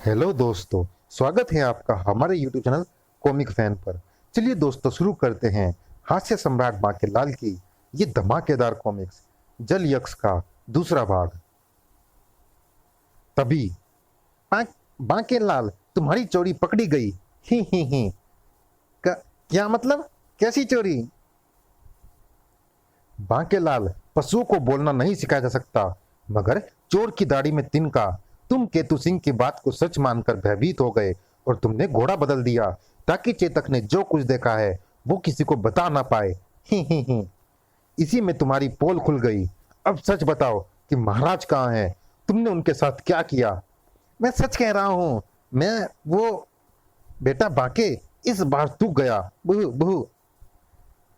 Hello दोस्तों, स्वागत है आपका हमारे यूट्यूब चैनल कॉमिक फैन पर। चलिए दोस्तों, शुरू करते हैं हास्य सम्राट बांकेलाल की ये धमाकेदार कॉमिक्स जल यक्ष का दूसरा भाग। तभी बां, बांकेलाल, तुम्हारी चोरी पकड़ी गई। ही। क्या मतलब? कैसी चोरी? बांकेलाल, पशुओं को बोलना नहीं सिखाया जा सकता, मगर चोर की दाढ़ी में तिनका। तुम केतु सिंह की बात को सच मानकर भयभीत हो गए और तुमने घोड़ा बदल दिया ताकि चेतक ने जो कुछ देखा है वो किसी को बता ना पाए। ही। इसी में तुम्हारी पोल खुल गई। अब सच बताओ कि महाराज कहाँ हैं? तुमने उनके साथ क्या किया? मैं सच कह रहा हूँ। मैं वो बेटा बांके, इस बार तू गया। बुह बुह।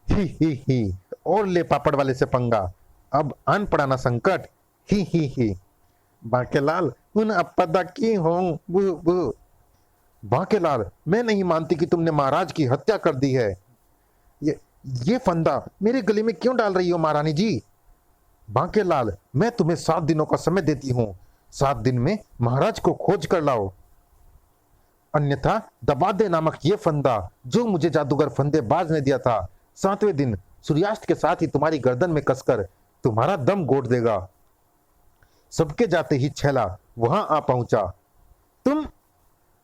ही। और ले पापड़ वाले से पंगा। अब आन पड़ाना संकट। ही। बांकेलाल, उन अपदा की हों। बुह बुह। बांकेलाल, मैं नहीं मानती कि तुमने महाराज की हत्या कर दी है। ये ये फंदा मेरे गले में क्यों डाल रही हो महारानी जी? बांकेलाल, मैं तुम्हें 7 दिनों का समय देती हूँ। 7 दिन में महाराज को खोज कर लाओ, अन्यथा दबा दे नामक ये फंदा जो मुझे जादूगर फंदेबाज ने दिया था। 7वें दिन सूर्यास्त के साथ ही तुम्हारी गर्दन में कसकर तुम्हारा दम घोट देगा। सबके जाते ही छैला वहां आ पहुंचा। तुम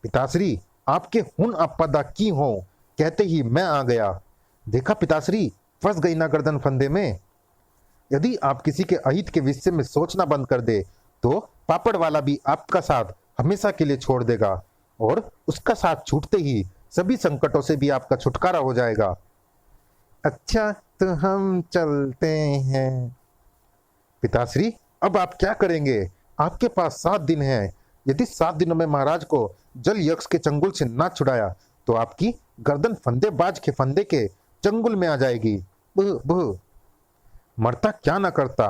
पिताश्री, आपके हुन आपदा की हो, कहते ही मैं आ गया। देखा पिताश्री, फंस गई ना गर्दन फंदे में। यदि आप किसी के अहित के विषय में सोचना बंद कर दे तो पापड़ वाला भी आपका साथ हमेशा के लिए छोड़ देगा, और उसका साथ छूटते ही सभी संकटों से भी आपका छुटकारा हो जाएगा। अच्छा, तो हम चलते हैं। पिताश्री, अब आप क्या करेंगे? आपके पास 7 दिन हैं। यदि 7 दिनों में महाराज को जल यक्ष के चंगुल से ना छुड़ाया तो आपकी गर्दन फंदेबाज के फंदे के चंगुल में आ जाएगी। बुह बुह। मरता क्या ना करता।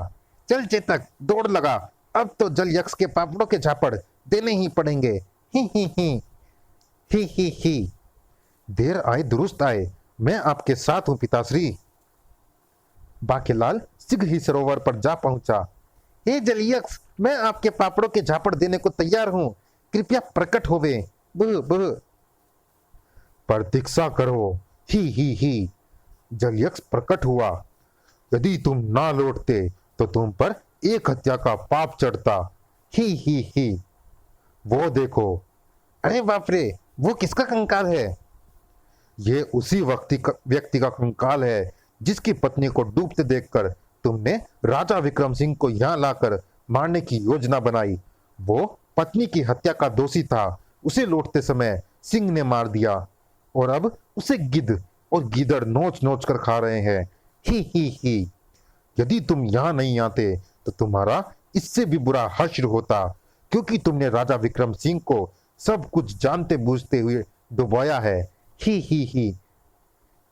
चल चेतक, दौड़ लगा। अब तो जल यक्ष के पापड़ों के झापड़ देने ही पड़ेंगे। ही। ही। देर आए दुरुस्त आए, मैं आपके साथ हूं पिताश्री। बांकेलाल शीघ्र ही सरोवर पर जा पहुंचा। हे जलयक्ष, मैं आपके पापड़ों के झापड़ देने को तैयार हूं, कृपया प्रकट होवे। बुह बुह। प्रतीक्षा करो। ही। जलयक्ष प्रकट हुआ। यदि तुम ना लौटते तो तुम पर एक हत्या का पाप चढ़ता। ही। वो देखो। अरे बाप रे, वो किसका कंकाल है? ये उसी व्यक्ति का कंकाल है जिसकी पत्नी को डूबते देखकर तुमने राजा विक्रम सिंह को यहाँ लाकर मारने की योजना बनाई। वो पत्नी की हत्या का दोषी था। उसे लौटते समय सिंह ने मार दिया, और अब उसे गिद्ध और गीदड़ नोच नोच कर खा रहे हैं। ही। यदि तुम यहाँ नहीं आते तो तुम्हारा इससे भी बुरा हश्र होता, क्योंकि तुमने राजा विक्रम सिंह को सब कुछ जानते बूझते हुए डुबाया है। ही।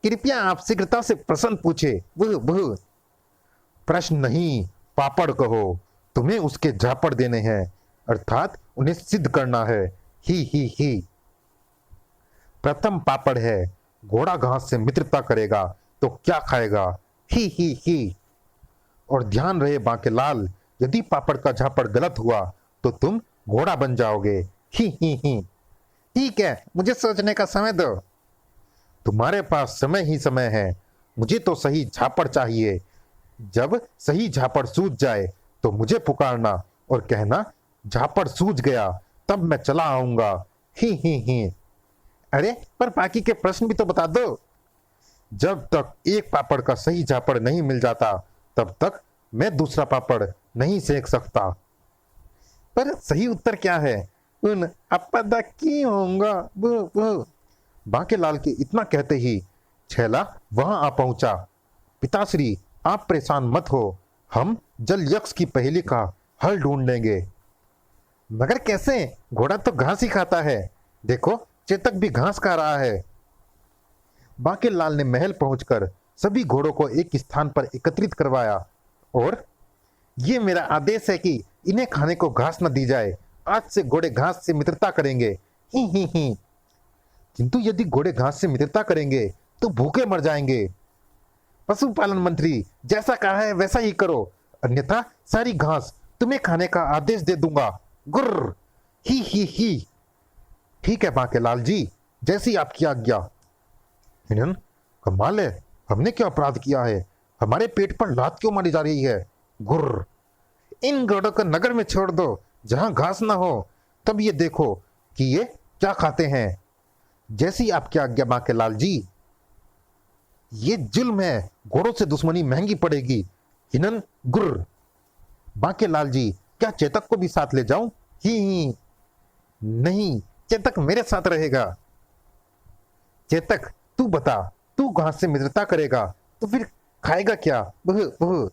कृपया आप शीघ्रता से प्रश्न पूछे। बुह बुह। प्रश्न नहीं, पापड़ कहो। तुम्हें उसके झापड़ देने हैं, अर्थात उन्हें सिद्ध करना है। ही। प्रथम पापड़ है, घोड़ा घास से मित्रता करेगा तो क्या खाएगा। ही। और ध्यान रहे बांकेलाल, यदि पापड़ का झापड़ गलत हुआ तो तुम घोड़ा बन जाओगे। ही। ठीक है, मुझे सोचने का समय दो। तुम्हारे पास समय ही समय है। मुझे तो सही झापड़ चाहिए। जब सही झापड़ सूझ जाए तो मुझे पुकारना और कहना झापड़ सूझ गया, तब मैं चला आऊंगा। ही। अरे पर बाकी के प्रश्न भी तो बता दो। जब तक एक पापड़ का सही झापड़ नहीं मिल जाता तब तक मैं दूसरा पापड़ नहीं सेक सकता। पर सही उत्तर क्या है? उन आपदा की होगा। बुह बुह। बांकेलाल के इतना कहते ही छैला वहां आ पहुंचा। पिताश्री, आप परेशान मत हो, हम जल यक्ष की पहेली का हल ढूंढ लेंगे। मगर कैसे? घोड़ा तो घास ही खाता है। देखो, चेतक भी घास खा रहा है। बांकेलाल ने महल पहुंचकर सभी घोड़ों को एक स्थान पर एकत्रित करवाया, और ये मेरा आदेश है कि इन्हें खाने को घास न दी जाए। आज से घोड़े घास से मित्रता करेंगे। ही। किंतु यदि घोड़े घास से मित्रता करेंगे तो भूखे मर जाएंगे। पशुपालन मंत्री, जैसा कहा है वैसा ही करो, अन्यथा सारी घास तुम्हें खाने का आदेश दे दूंगा। गुर्र। ही। ठीक है बांके लाल जी, जैसी आपकी आज्ञा। हिनन, कमाल है, हमने क्या अपराध किया है? हमारे पेट पर लात क्यों मारी जा रही है? गुर्र। इन घोड़ों को नगर में छोड़ दो जहां घास ना हो, तब ये देखो कि ये क्या खाते हैं। जैसी आपकी आज्ञा बांके लाल जी। ये जुल्म है, घोड़ों से दुश्मनी महंगी पड़ेगी। हिनन, गुर्र। बांके लाल जी, क्या चेतक को भी साथ ले जाऊं? ही। नहीं, चेतक मेरे साथ रहेगा। चेतक, तू बता, तू घास से मित्रता करेगा तो फिर खाएगा क्या? बह बह।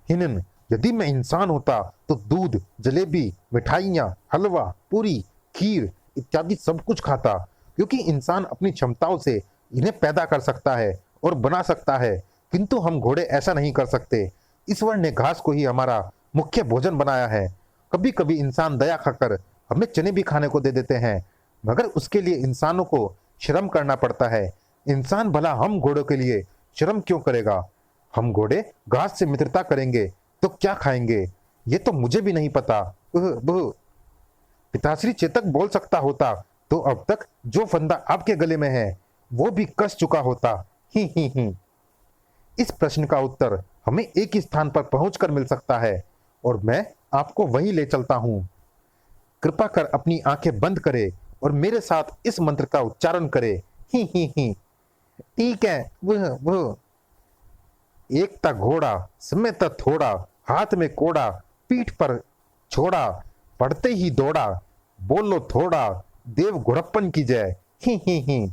हिनन, यदि मैं इंसान होता तो दूध, जलेबी, मिठाइयाँ, हलवा, पूरी, खीर इत्यादि सब कुछ खाता, क्योंकि इंसान अपनी क्षमताओं से इन्हें पैदा कर सकता है और बना सकता है, किंतु हम घोड़े ऐसा नहीं कर सकते। ईश्वर ने घास को ही हमारा मुख्य भोजन बनाया है। कभी कभी इंसान दया खाकर हमें चने भी खाने को दे देते हैं, मगर उसके लिए इंसानों को श्रम करना पड़ता है। इंसान भला हम घोड़ों के लिए श्रम क्यों करेगा? हम घोड़े घास से मित्रता करेंगे तो क्या खाएंगे, ये तो मुझे भी नहीं पता। पिताश्री चेतक बोल सकता होता तो अब तक जो फंदा आपके गले में है वो भी कस चुका होता। ही। इस प्रश्न का उत्तर हमें एक ही स्थान पर पहुंचकर मिल सकता है और मैं आपको वहीं ले चलता हूं। कृपा कर अपनी आंखें बंद करे और मेरे साथ इस मंत्र का उच्चारण करे। ही। ठीक है। वह एक ता घोड़ा, समेत थोड़ा, हाथ में कोड़ा, पीठ पर छोड़ा, पढ़ते ही दौड़ा, बोलो थोड़ा, देव घोड़प्पन की जय। ही।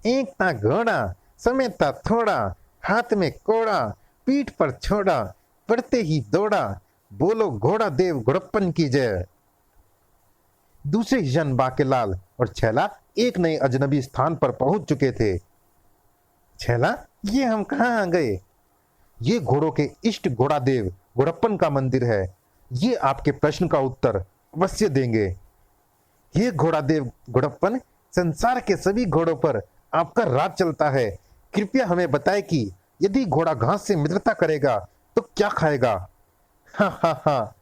एक ता घोड़ा, समेत थोड़ा, हाथ में कोड़ा, पीठ पर छोड़ा, पढ़ते ही दौड़ा, बोलो घोड़ा देव घोड़प्पन की जय। दूसरे जन बांकेलाल और छैला एक नए अजनबी स्थान पर पहुंच चुके थे। छैला, ये हम कहाँ आ गए? ये घोड़ों के इष्ट घोड़ादेव घोड़प्पन का मंदिर है। ये आपके प्रश्न का उत्तर अवश्य देंगे। ये घोड़ादेव घोड़प्पन, संसार के सभी घोड़ों पर आपका राज चलता है। कृपया हमें बताएं कि यदि घोड़ा घास से मित्रता करेगा तो क्या खाएगा? हा।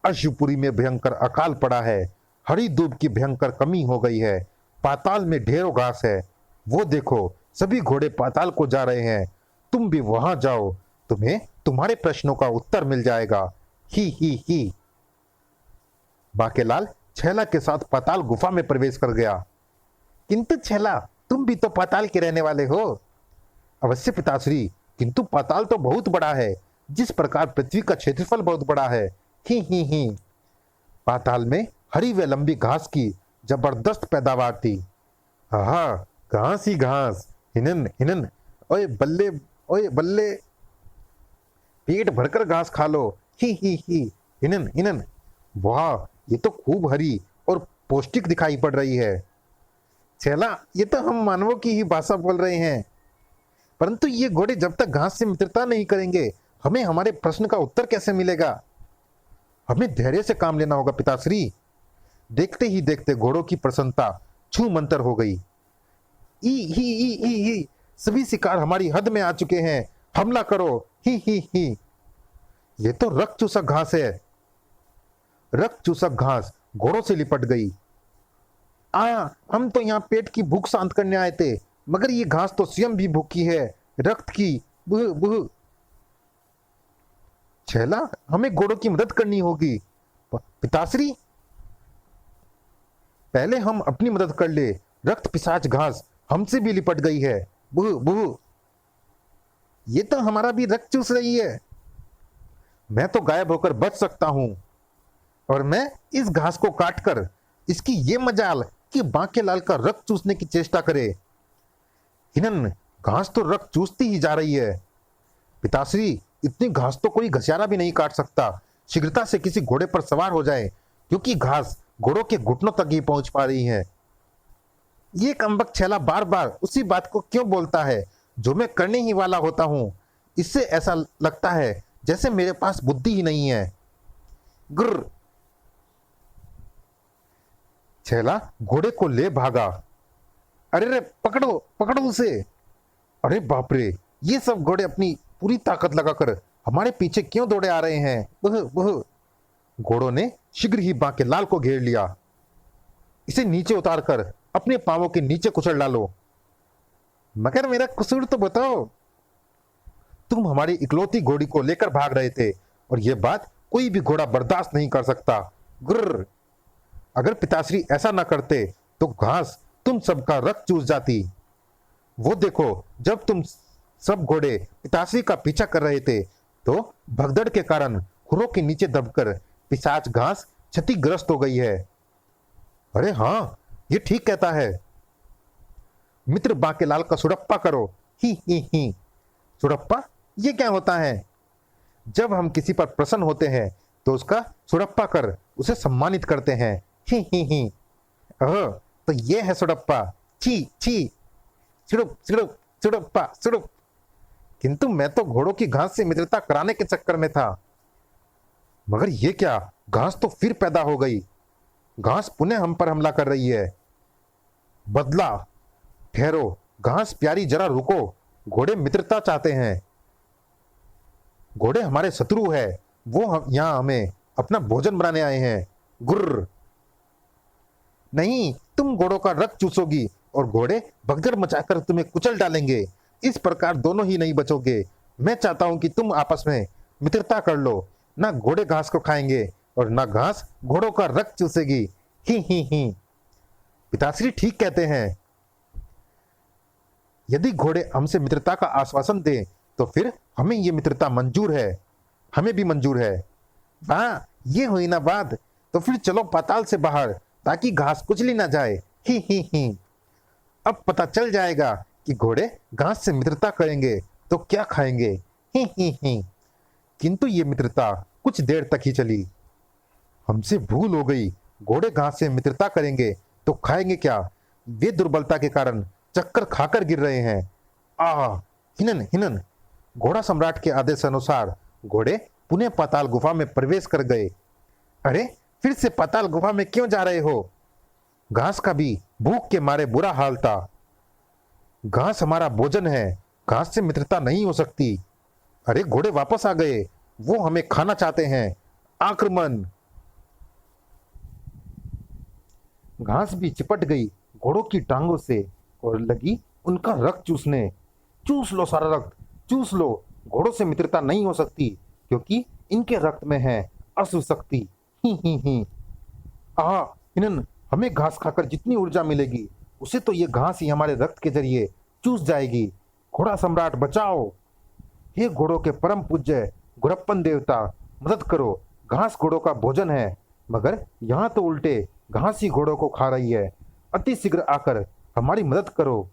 अशुपुरी में भयंकर अकाल पड़ा है। हरी दूब की भयंकर कमी हो गई है। पाताल में ढेरों घास है। वो देखो, सभी घोड़े पाताल को जा रहे हैं। तुम भी वहां जाओ, तुम्हें तुम्हारे प्रश्नों का उत्तर मिल जाएगा। ही। बांकेलाल छैला के साथ पाताल गुफा में प्रवेश कर गया। किंतु छैला, तुम भी तो पाताल के रहने वाले हो। अवश्य पिताश्री, किंतु पाताल तो बहुत बड़ा है, जिस प्रकार पृथ्वी का क्षेत्रफल बहुत बड़ा है। ही। पाताल में हरी व लंबी घास की जबरदस्त पैदावार थी। हाँ, घास ही घास। हिनन, ओए बल्ले, ओए बल्ले, पेट भरकर घास खा लो। ही। हिनन, वाह, ये तो खूब हरी और पौष्टिक दिखाई पड़ रही है। छैला, ये तो हम मानवों की ही भाषा बोल रहे हैं, परंतु ये घोड़े जब तक घास से मित्रता नहीं करेंगे, हमें हमारे प्रश्न का उत्तर कैसे मिलेगा? हमें धैर्य से काम लेना होगा पिताश्री। देखते ही देखते घोड़ों की प्रसन्नता छू मंतर हो गई। ही। सभी शिकार हमारी हद में आ चुके हैं, हमला करो। ही। ये तो रक्त चूसक घास है। रक्त चूसक घास घोड़ों से लिपट गई। हम तो यहाँ पेट की भूख शांत करने आए थे, मगर ये घास तो स्वयं भी भूखी है, रक्त की। बुह। छैला, हमें घोड़ों की मदद करनी होगी। पिताश्री, पहले हम अपनी मदद कर ले। रक्त पिशाच घास हमसे भी लिपट गई है। बुह। ये तो हमारा भी रक्त चूस रही है। मैं तो गायब होकर बच सकता हूं, और मैं इस घास को काटकर इसकी ये मजाल कि बांकेलाल का रक्त चूसने की चेष्टा करे। हिनन, घास तो रक्त चूसती ही जा रही है। पिताश्री, इतनी घास तो कोई घसियारा भी नहीं काट सकता। शीघ्रता से किसी घोड़े पर सवार हो जाए, क्योंकि घास घोड़ों के घुटनों तक ही पहुंच पा रही है। ये कमबख्त छैला बार बार उसी बात को क्यों बोलता है जो मैं करने ही वाला होता हूं? इससे ऐसा लगता है जैसे मेरे पास बुद्धि ही नहीं है। गुर्र। छैला घोड़े को ले भागा। अरे रे, पकड़ो उसे। अरे बाप रे, ये सब घोड़े अपनी पूरी ताकत लगाकर हमारे पीछे क्यों दौड़े आ रहे हैं? बुह। घोड़ों ने शीघ्र ही बांकेलाल को घेर लिया। इसे नीचे उतारकर अपने पांवों के नीचे कुचल डालो। मगर मेरा कसूर तो बताओ। तुम हमारी इकलौती घोड़ी को लेकर भाग रहे थे और यह बात कोई भी घोड़ा बर्दाश्त नहीं कर सकता। गुर्र। अगर पिताश्री ऐसा ना करते तो घास तुम सबका रक्त चूस जाती। वो देखो, जब तुम सब घोड़े पिताश्री का पीछा कर रहे थे तो भगदड़ के कारण खुरों के नीचे दबकर पिशाच घास क्षतिग्रस्त हो गई है। अरे हाँ, ये ठीक कहता है। मित्र बांकेलाल का सुड़प्पा करो। ही। सुड़प्पा, ये क्या होता है? जब हम किसी पर प्रसन्न होते हैं तो उसका सुड़प्पा कर उसे सम्मानित करते हैं। ही। ओह, तो ये है सुड़प्पा। छी। सुड़ुप सुड़ुप सुड़प्पा सुड़ुप। किंतु मैं तो घोड़ों की घास से मित्रता कराने के चक्कर में था। मगर ये क्या, घास तो फिर पैदा हो गई। घास पुनः हम पर हमला कर रही है। बदला। ठहरो घास प्यारी, जरा रुको। घोड़े मित्रता चाहते हैं। घोड़े हमारे शत्रु है। वो यहां हमें अपना भोजन बनाने आए हैं। गुर्र। नहीं, तुम घोड़ों का रक्त चूसोगी और घोड़े भगदड़ मचाकर तुम्हें कुचल डालेंगे। इस प्रकार दोनों ही नहीं बचोगे। मैं चाहता हूं कि तुम आपस में मित्रता कर लो। ना घोड़े घास को खाएंगे और ना घास घोड़ों का रक्त चूसेगी। ही। पिताश्री ठीक कहते हैं। यदि घोड़े हमसे मित्रता का आश्वासन दें तो फिर हमें ये मित्रता मंजूर है। हमें भी मंजूर है। वाह, ये हुई ना बात। तो फिर चलो पाताल से बाहर, ताकि घास कुचली ना जाए। ही। अब पता चल जाएगा कि घोड़े घास से मित्रता करेंगे तो क्या खाएंगे। ही। किंतु ये मित्रता कुछ देर तक ही चली। हमसे भूल हो गई। घोड़े घास से मित्रता करेंगे तो खाएंगे क्या? वे दुर्बलता के कारण चक्कर खाकर गिर रहे हैं। हिनन। घोड़ा सम्राट के आदेश अनुसार घोड़े पुनः पाताल गुफा में प्रवेश कर गए। अरे, फिर से पाताल गुफा में क्यों जा रहे हो? घास का भी भूख के मारे बुरा हाल था। घास हमारा भोजन है। घास से मित्रता नहीं हो सकती। अरे, घोड़े वापस आ गए। वो हमें खाना चाहते हैं। आक्रमण। घास भी चिपट गई घोड़ों की टांगों से और लगी उनका रक्त चूसने। चूस लो सारा रक्त, चूस लो। घोड़ों से मित्रता नहीं हो सकती क्योंकि इनके रक्त में है अशुभ शक्ति। ही। हिनन, हमें घास खाकर जितनी ऊर्जा मिलेगी उसे तो ये घास ही हमारे रक्त के जरिए चूस जाएगी। घोड़ा सम्राट बचाओ। हे घोड़ों के परम पूज्य गुरप्पन देवता, मदद करो। घास घोड़ों का भोजन है, मगर यहाँ तो उल्टे घास ही घोड़ों को खा रही है। अति शीघ्र आकर हमारी मदद करो,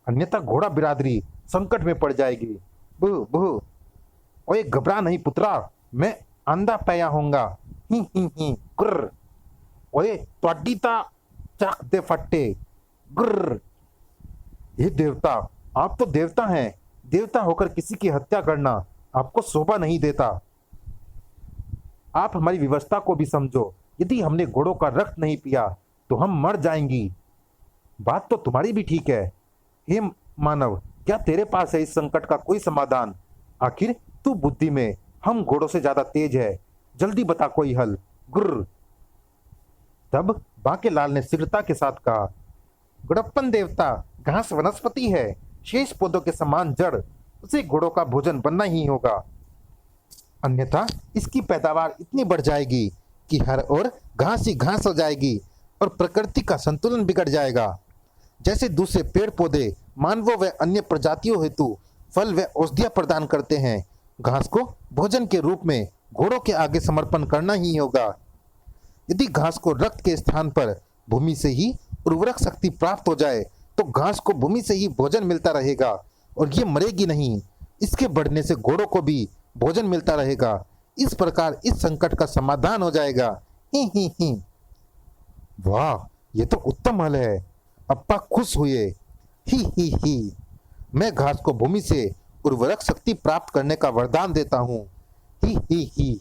अन्यथा घोड़ा बिरादरी संकट में पड़ जाएगी। बुह। ओए, घबरा नहीं पुत्रा, मैं आंधा पैया होऊंगा। ही। गुर्र। ओए, त्वाडी ता चक दे फट्टे। गुर्र। ये देवता, आप तो देवता हैं। देवता होकर किसी की हत्या करना आपको शोभा नहीं देता। आप हमारी व्यवस्था को भी समझो। यदि हमने घोड़ों का रक्त नहीं पिया तो हम मर जाएंगी। बात तो तुम्हारी भी ठीक है। हे मानव, क्या तेरे पास है इस संकट का कोई समाधान? आखिर तू बुद्धि में हम घोड़ों से ज्यादा तेज है। जल्दी बता कोई हल। गुर्र। तब बांकेलाल ने शीघ्रता के साथ कहा, गुड़प्पन देवता, घास वनस्पति है, शेष पौधों के समान जड़। उसे घोड़ों का भोजन बनना ही होगा, अन्यथा इसकी पैदावार इतनी बढ़ जाएगी कि हर ओर घास ही घास हो जाएगी और प्रकृति का संतुलन बिगड़ जाएगा। जैसे दूसरे पेड़ पौधे मानवों व अन्य प्रजातियों हेतु फल व औषधियां प्रदान करते हैं, घास को भोजन के रूप में घोड़ों के आगे समर्पण करना ही होगा। यदि घास को रक्त के स्थान पर भूमि से ही उर्वरक शक्ति प्राप्त हो जाए तो घास को भूमि से ही भोजन मिलता रहेगा और ये मरेगी नहीं। इसके बढ़ने से घोड़ों को भी भोजन मिलता रहेगा। इस प्रकार इस संकट का समाधान हो जाएगा। ही। वाह, ये तो उत्तम हल है। अप्पा खुश हुए। ही। मैं घास को भूमि से उर्वरक शक्ति प्राप्त करने का वरदान देता हूँ। ही।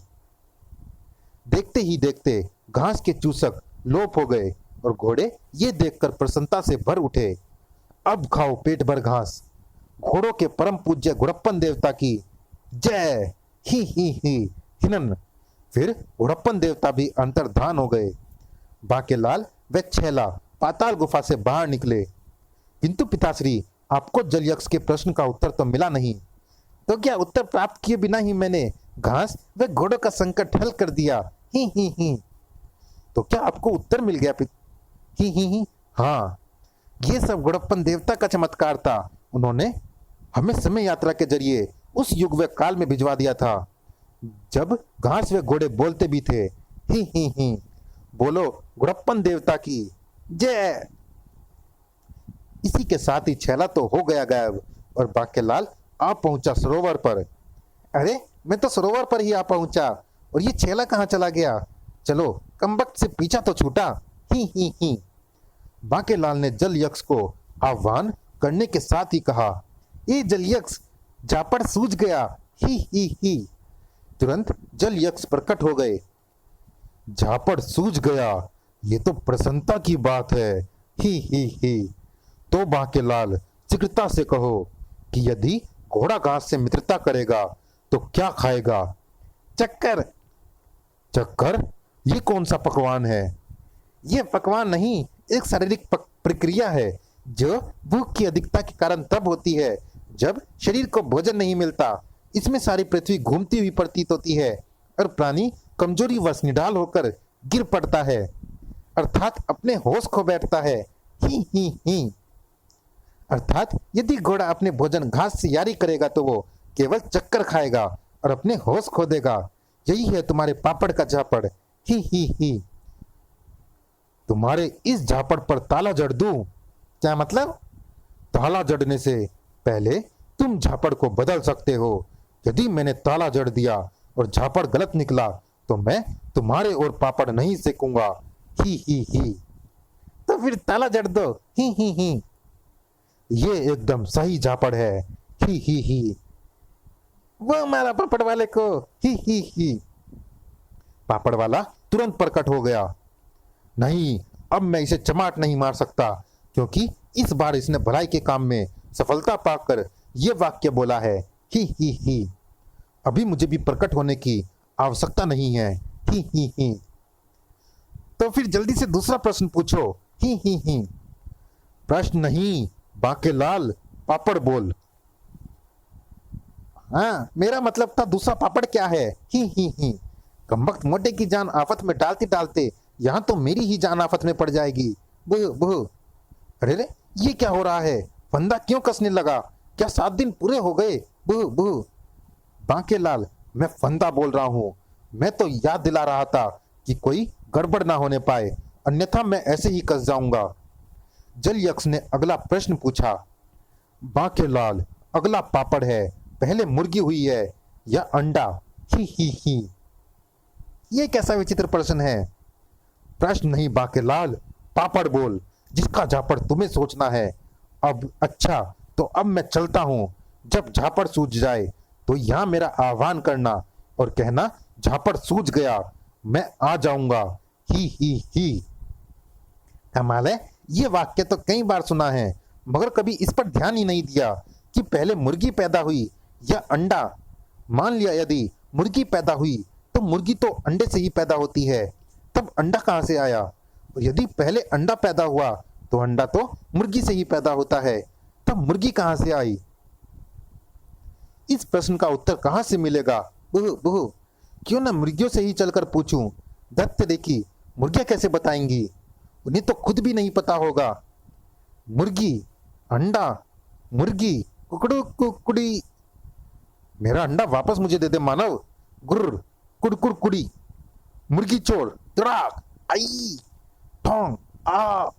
देखते ही देखते घास के चूसक लोप हो गए और घोड़े ये देखकर प्रसन्नता से भर उठे। अब खाओ पेट भर घास। घोड़ों के परम पूज्य गुड़प्पन देवता की जय। ही। हिनन। फिर गुड़प्पन देवता भी अंतर्धान हो गए। बांकेलाल वे छेला पाताल गुफा से बाहर निकले। किंतु पिताश्री, आपको जलयक्ष के प्रश्न का उत्तर तो मिला नहीं। तो क्या उत्तर प्राप्त किए बिना ही मैंने घास व घोड़ों का संकट हल कर दिया? ही। तो क्या आपको उत्तर मिल गया? ही। हाँ, ये सब गुड़प्पन देवता का चमत्कार था। उन्होंने हमें समय यात्रा के जरिए उस युग व काल में भिजवा दिया था जब घास व घोड़े बोलते भी थे। ही। बोलो गुड़प्पन देवता की जय। इसी के साथ ही छेला तो हो गया गायब और बांकेलाल आ पहुंचा सरोवर पर। अरे, मैं तो सरोवर पर ही आ पहुंचा और ये छेला कहाँ चला गया? चलो, कमबख्त से पीछा तो छूटा। ही। बांकेलाल ने जल यक्ष को आह्वान करने के साथ ही कहा, ये जल यक्ष, झापड़ सूझ गया। ही। तुरंत जल यक्ष प्रकट हो गए। झापड़ सूझ गया, ये तो प्रसन्नता की बात है। ही। तो बांकेलाल, शीघ्रता से कहो कि यदि घोड़ा घास से मित्रता करेगा तो क्या खाएगा? चक्कर। चक्कर? ये कौन सा पकवान है? ये पकवान नहीं, एक शारीरिक प्रक्रिया है जो भूख की अधिकता के कारण तब होती है जब शरीर को भोजन नहीं मिलता। इसमें सारी पृथ्वी घूमती हुई प्रतीत होती है और प्राणी कमजोरी वश निढाल होकर गिर पड़ता है, अर्थात अपने होश खो बैठता है। ही। अर्थात यदि घोड़ा अपने भोजन घास से यारी करेगा तो वो केवल चक्कर खाएगा और अपने होश खो देगा। यही है तुम्हारे पापड़ का झापड़। ही। तुम्हारे इस झापड़ पर ताला जड़ दूं? क्या मतलब? ताला जड़ने से पहले तुम झापड़ को बदल सकते हो। यदि मैंने ताला जड़ दिया और झापड़ गलत निकला तो मैं तुम्हारे और पापड़ नहीं सेकूंगा। ही। तो फिर ताला जड़ दो। ही। ये एकदम सही झापड़ है। ही। वो मारा पापड़ वाले को। ही। पापड़ वाला तुरंत प्रकट हो गया। नहीं, अब मैं इसे चमाट नहीं मार सकता, क्योंकि इस बार इसने भलाई के काम में सफलता पाकर यह वाक्य बोला है। ही। अभी मुझे भी प्रकट होने की आवश्यकता नहीं है। ही। तो फिर जल्दी से दूसरा प्रश्न पूछो। ही। प्रश्न नहीं, बांकेलाल, पापड़ बोल। हाँ, मेरा मतलब था दूसरा पापड़ क्या है? ही। कमबख्त मोटे की जान आफत में डालते डालते यहाँ तो मेरी ही जान आफत में पड़ जाएगी। बुह। अरे, ये क्या हो रहा है? फंदा क्यों कसने लगा? क्या 7 दिन पूरे हो गए? बुह। बांकेलाल, मैं फंदा बोल रहा हूँ। मैं तो याद दिला रहा था कि कोई गड़बड़ ना होने पाए, अन्यथा मैं ऐसे ही कस जाऊंगा। जल यक्ष ने अगला प्रश्न पूछा। बांकेलाल, अगला पापड़ है, पहले मुर्गी हुई है या अंडा? ही। ये कैसा विचित्र प्रश्न है? प्रश्न नहीं बांकेलाल, पापड़ बोल, जिसका झापड़ तुम्हें सोचना है। अब अच्छा, तो अब मैं चलता हूँ। जब झापड़ सूझ जाए तो यहाँ मेरा आह्वान करना और कहना झापड़ सूझ गया, मैं आ जाऊंगा। ही। कमाल है, ये वाक्य तो कई बार सुना है, मगर कभी इस पर ध्यान ही नहीं दिया कि पहले मुर्गी पैदा हुई या अंडा। मान लिया यदि मुर्गी पैदा हुई तो मुर्गी तो अंडे से ही पैदा होती है, तब अंडा कहाँ से आया? और यदि पहले अंडा पैदा हुआ तो अंडा तो मुर्गी से ही पैदा होता है, तब मुर्गी कहाँ से आई? इस प्रश्न का उत्तर कहाँ से मिलेगा? बुह। क्यों ना मुर्गियों से ही चलकर पूछूं। दत्त देखी, मुर्गियां कैसे बताएंगी? उन्हें तो खुद भी नहीं पता होगा। मुर्गी, अंडा, मुर्गी, कुकड़ी। मेरा अंडा वापस मुझे दे दे मानव। गुर्र, कुड़ी। मुर्गी चोर, तड़ाक, आई, ठोंग, आ।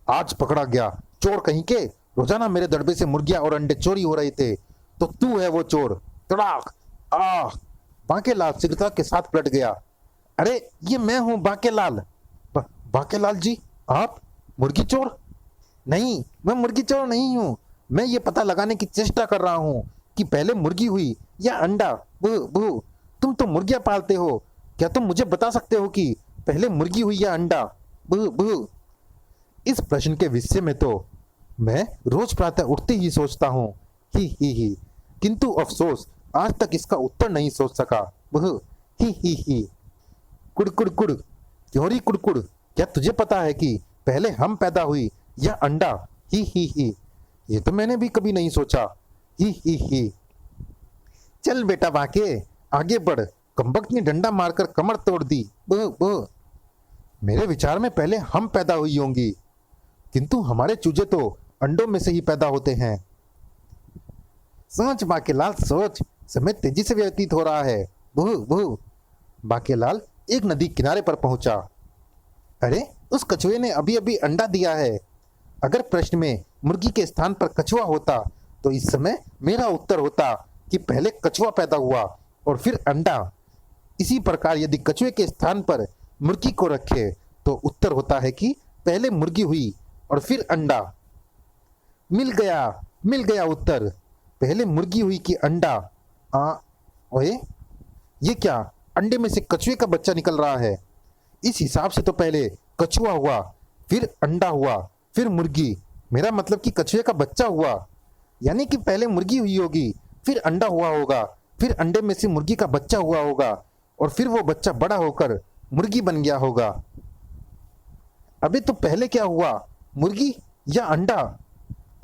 आज पकड़ा गया, चोर कहीं के। रोजाना मेरे दड़बे से मुर्गियां और अंडे चोरी हो रहे थे, तो तू है वो चोर। तड़ाक, आ। बांकेलाल शीघ्रता के साथ पलट गया। अरे, ये मैं हूं बांकेलाल। बांकेलाल जी, आप मुर्गी चोर? नहीं, मैं मुर्गी चोर नहीं हूं। मैं ये पता लगाने की चेष्टा कर रहा हूं कि पहले मुर्गी हुई या अंडा। बुह। तुम तो मुर्गियां पालते हो, क्या तुम मुझे बता सकते हो कि पहले मुर्गी हुई या अंडा? बुह। इस प्रश्न के विषय में तो मैं रोज प्रातः उठते ही सोचता हूँ। ही। किंतु अफसोस, आज तक इसका उत्तर नहीं सोच सका। बुह। ही। कुड़। क्यों री कुड़? क्या तुझे पता है कि पहले हम पैदा हुई या अंडा? ही, ये तो मैंने भी कभी नहीं सोचा। ही। चल बेटा वाके, आगे बढ़। कमबख्त ने डंडा मारकर कमर तोड़ दी। ब मेरे विचार में पहले हम पैदा हुई होंगी, किंतु हमारे चूजे तो अंडों में से ही पैदा होते हैं। सोच बाकेलाल सोच, समय तेजी से व्यतीत हो रहा है। बुह। बाकेलाल एक नदी किनारे पर पहुंचा। अरे, उस कछुए ने अभी अभी अंडा दिया है। अगर प्रश्न में मुर्गी के स्थान पर कछुआ होता तो इस समय मेरा उत्तर होता कि पहले कछुआ पैदा हुआ और फिर अंडा। इसी प्रकार यदि कछुए के स्थान पर मुर्गी को रखे तो उत्तर होता है कि पहले मुर्गी हुई और फिर अंडा। मिल गया उत्तर। पहले मुर्गी हुई कि अंडा। ओए, ये क्या? अंडे में से कछुए का बच्चा निकल रहा है। इस हिसाब से तो पहले कछुआ हुआ, फिर अंडा हुआ, फिर मुर्गी। मेरा मतलब कि कछुए का बच्चा हुआ, यानी कि पहले मुर्गी हुई होगी, फिर अंडा हुआ होगा, फिर अंडे में से मुर्गी का बच्चा हुआ होगा और फिर वो बच्चा बड़ा होकर मुर्गी बन गया होगा। अबे तो पहले क्या हुआ, मुर्गी या अंडा?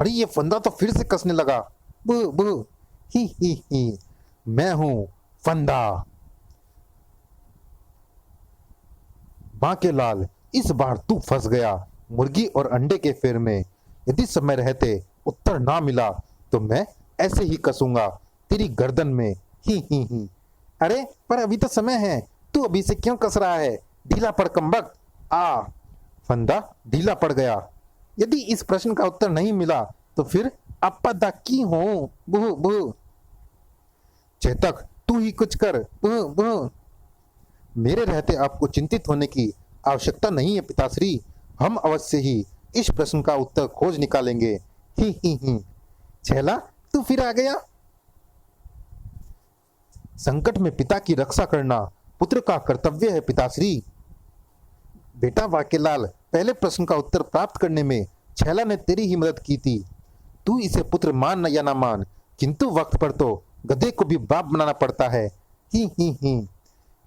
अरे ये फंदा तो फिर से कसने लगा। बु ही, मैं हूं फंदा। बांकेलाल, इस बार तू फंस गया मुर्गी और अंडे के फेर में। यदि समय रहते उत्तर ना मिला तो मैं ऐसे ही कसूंगा तेरी गर्दन में। ही। अरे पर अभी तो समय है, तू अभी से क्यों कस रहा है? ढीला पड़ कमबख्त। फंदा ढीला पड़ गया। यदि इस प्रश्न का उत्तर नहीं मिला तो फिर आपदा की हो। बुह। चेतक, तू ही कुछ कर। बुह। मेरे रहते आपको चिंतित होने की आवश्यकता नहीं है पिताश्री। हम अवश्य ही इस प्रश्न का उत्तर खोज निकालेंगे। ही। छैला, तू फिर आ गया। संकट में पिता की रक्षा करना पुत्र का कर्तव्य है पिताश्री। बेटा वाकेलाल, पहले प्रश्न का उत्तर प्राप्त करने में छैला ने तेरी ही मदद की थी। तू इसे पुत्र मान या ना मान, किंतु वक्त पर तो गधे को भी बाप बनाना पड़ता है। ही।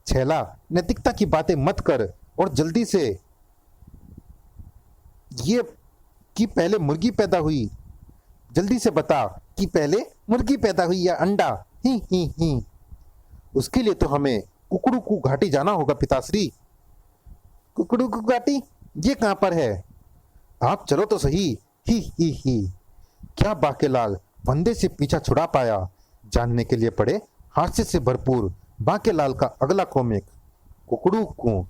छैला, नैतिकता की बातें मत कर और जल्दी से ये कि पहले मुर्गी पैदा हुई, जल्दी से बता कि पहले मुर्गी पैदा हुई या अंडा। ही। उसके लिए तो हमें कुकड़ू को घाटी जाना होगा पिताश्री। कुकड़ू को घाटी ये कहां पर है? आप चलो तो सही। ही। क्या बाकेलाल फंदे से पीछा छुड़ा पाया? जानने के लिए पड़े हास्य से भरपूर बाकेलाल का अगला कॉमिक, कुकड़ू को।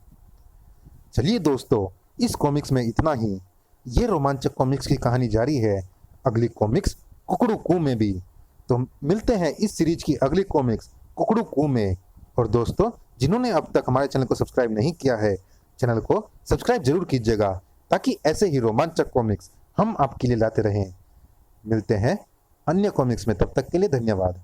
चलिए दोस्तों, इस कॉमिक्स में इतना ही। ये रोमांचक कॉमिक्स की कहानी जारी है अगली कॉमिक्स कुकड़ू को में भी। तो मिलते हैं इस सीरीज की अगली कॉमिक्स कुकड़ू को में। और दोस्तों, जिन्होंने अब तक हमारे चैनल को सब्सक्राइब नहीं किया है, चैनल को सब्सक्राइब जरूर कीजिएगा ताकि ऐसे ही रोमांचक कॉमिक्स हम आपके लिए लाते रहें। मिलते हैं अन्य कॉमिक्स में, तब तक के लिए धन्यवाद।